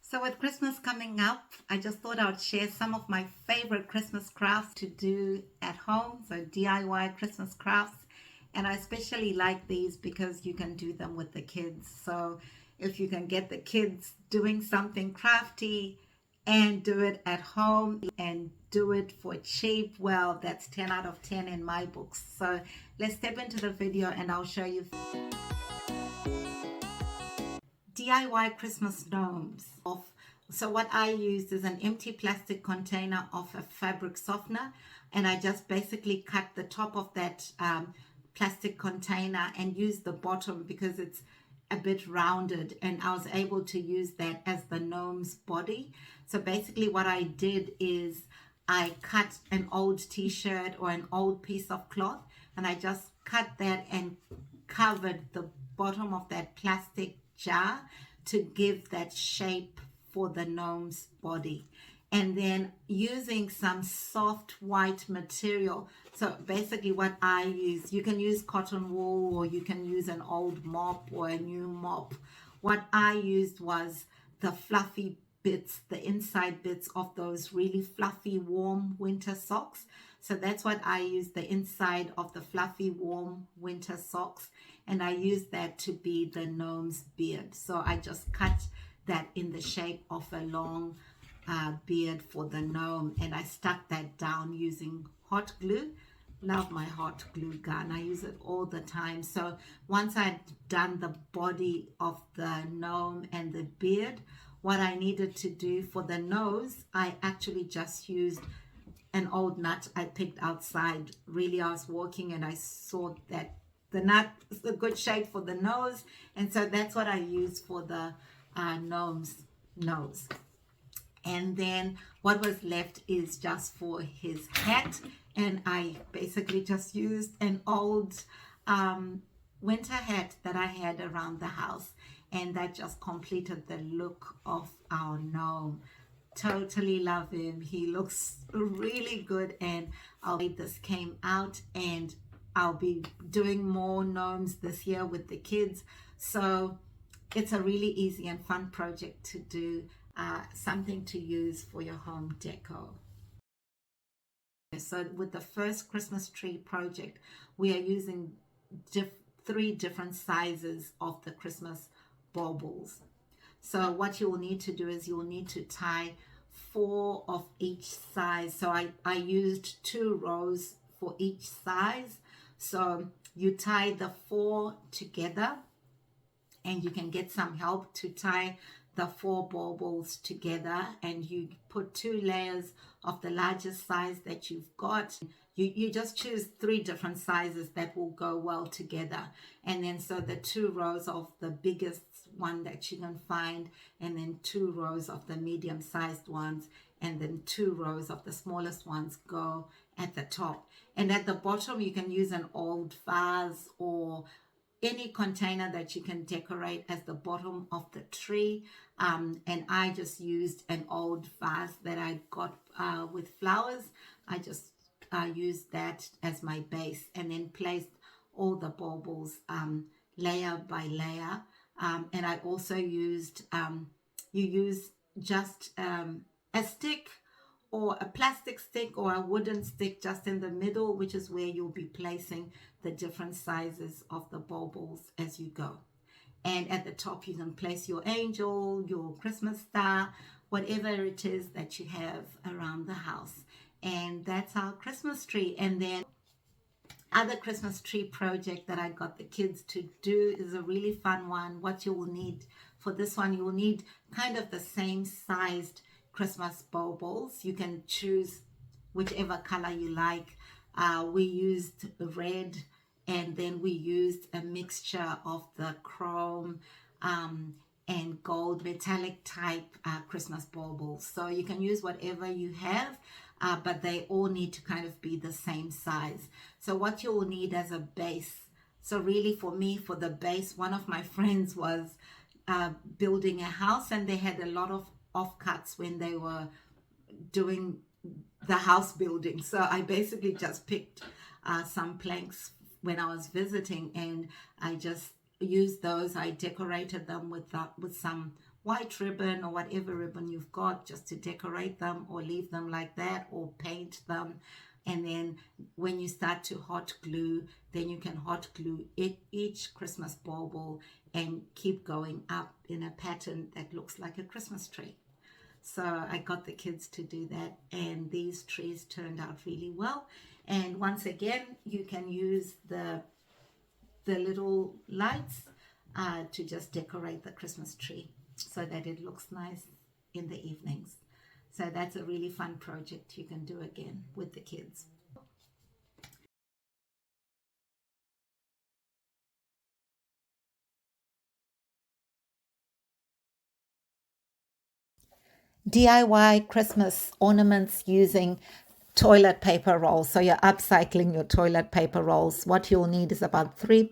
So with Christmas coming up, I just thought I'd share some of my favorite Christmas crafts to do at home. So DIY Christmas crafts. And I especially like these because you can do them with the kids. So if you can get the kids doing something crafty and do it at home and do it for cheap, well, that's 10 out of 10 in my books. So let's step into the video and I'll show you DIY Christmas gnomes. So what I used is an empty plastic container of a fabric softener, and I just basically cut the top of that plastic container and used the bottom because it's a bit rounded, and I was able to use that as the gnome's body. So basically what I did is I cut an old t-shirt or an old piece of cloth, and I just cut that and covered the bottom of that plastic jar to give that shape for the gnome's body. And then using some soft white material. So basically what I use, you can use cotton wool or you can use an old mop or a new mop. What I used was the fluffy bits, the inside bits of those really fluffy warm winter socks. So that's what I used, the inside of the fluffy warm winter socks, and I used that to be the gnome's beard. So I just cut that in the shape of a long beard for the gnome, and I stuck that down using hot glue. Love my hot glue gun, I use it all the time. So once I'd done the body of the gnome and the beard, what I needed to do for the nose, I actually just used an old nut I picked outside. Really, I was walking and I saw that the nut is a good shape for the nose, and so that's what I used for the gnome's nose. And then what was left is just for his hat, and I basically just used an old winter hat that I had around the house, and that just completed the look of our gnome. Totally love him. He looks really good, and this came out, and I'll be doing more gnomes this year with the kids. So it's a really easy and fun project to do, something to use for your home deco. So with the first Christmas tree project, we are using 3 different sizes of the Christmas baubles. So what you will need to do is you will need to tie 4 of each size. So I used 2 rows for each size. So you tie the 4 together, and you can get some help to tie the 4 baubles together, and you put 2 layers of the largest size that you've got. You just choose 3 different sizes that will go well together, and then so the 2 rows of the biggest one that you can find, and then 2 rows of the medium sized ones, and then 2 rows of the smallest ones go at the top. And at the bottom you can use an old vase or any container that you can decorate as the bottom of the tree, and I just used an old vase that I got with flowers. I just used that as my base, and then placed all the baubles layer by layer, and I also used you use just a stick or a plastic stick or a wooden stick just in the middle, which is where you'll be placing the different sizes of the baubles as you go. And at the top you can place your angel, your Christmas star, whatever it is that you have around the house. And that's our Christmas tree. And then other Christmas tree project that I got the kids to do is a really fun one. What you will need for this one, you will need kind of the same sized Christmas baubles. You can choose whichever color you like. We used red, and then we used a mixture of the chrome and gold metallic type Christmas baubles. So you can use whatever you have, but they all need to kind of be the same size. So what you will need as a base, so really for me, for the base, one of my friends was building a house, and they had a lot of offcuts when they were doing the house building. So I basically just picked some planks when I was visiting, and I just used those. I decorated them with some white ribbon or whatever ribbon you've got, just to decorate them or leave them like that or paint them. And then when you start to hot glue, then you can hot glue each Christmas bauble and keep going up in a pattern that looks like a Christmas tree. So I got the kids to do that, and these trees turned out really well. And once again, you can use the little lights to just decorate the Christmas tree so that it looks nice in the evenings. So that's a really fun project you can do again with the kids. DIY Christmas ornaments using toilet paper rolls. So you're upcycling your toilet paper rolls. What you'll need is about three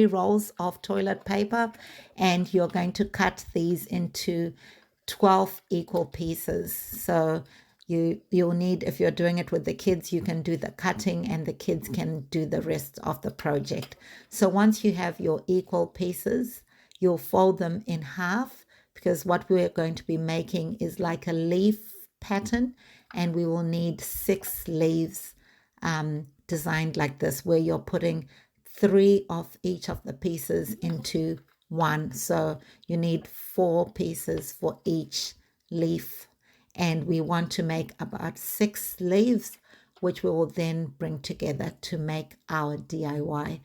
rolls of toilet paper, and you're going to cut these into 12 equal pieces. So you'll need, if you're doing it with the kids, you can do the cutting and the kids can do the rest of the project. So once you have your equal pieces, you'll fold them in half, because what we're going to be making is like a leaf pattern, and we will need 6 leaves designed like this, where you're putting 3 of each of the pieces into one. So you need 4 pieces for each leaf, and we want to make about 6 leaves, which we will then bring together to make our DIY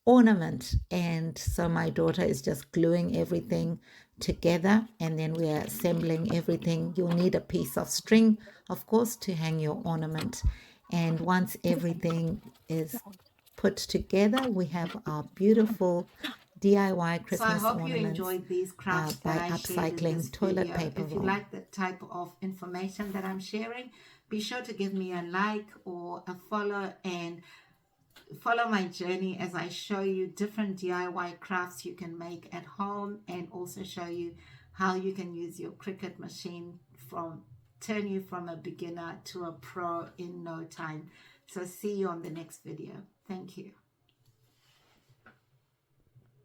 ornament. And so my daughter is just gluing everything together, and then we are assembling everything. You'll need a piece of string, of course, to hang your ornament. And once everything is put together, we have our beautiful DIY Christmas ornaments. So I hope you enjoyed these crafts by upcycling toilet paper roll. If you like the type of information that I'm sharing, be sure to give me a like or a follow, and follow my journey as I show you different DIY crafts you can make at home, and also show you how you can use your Cricut machine turn you from a beginner to a pro in no time. So see you on the next video. Thank you.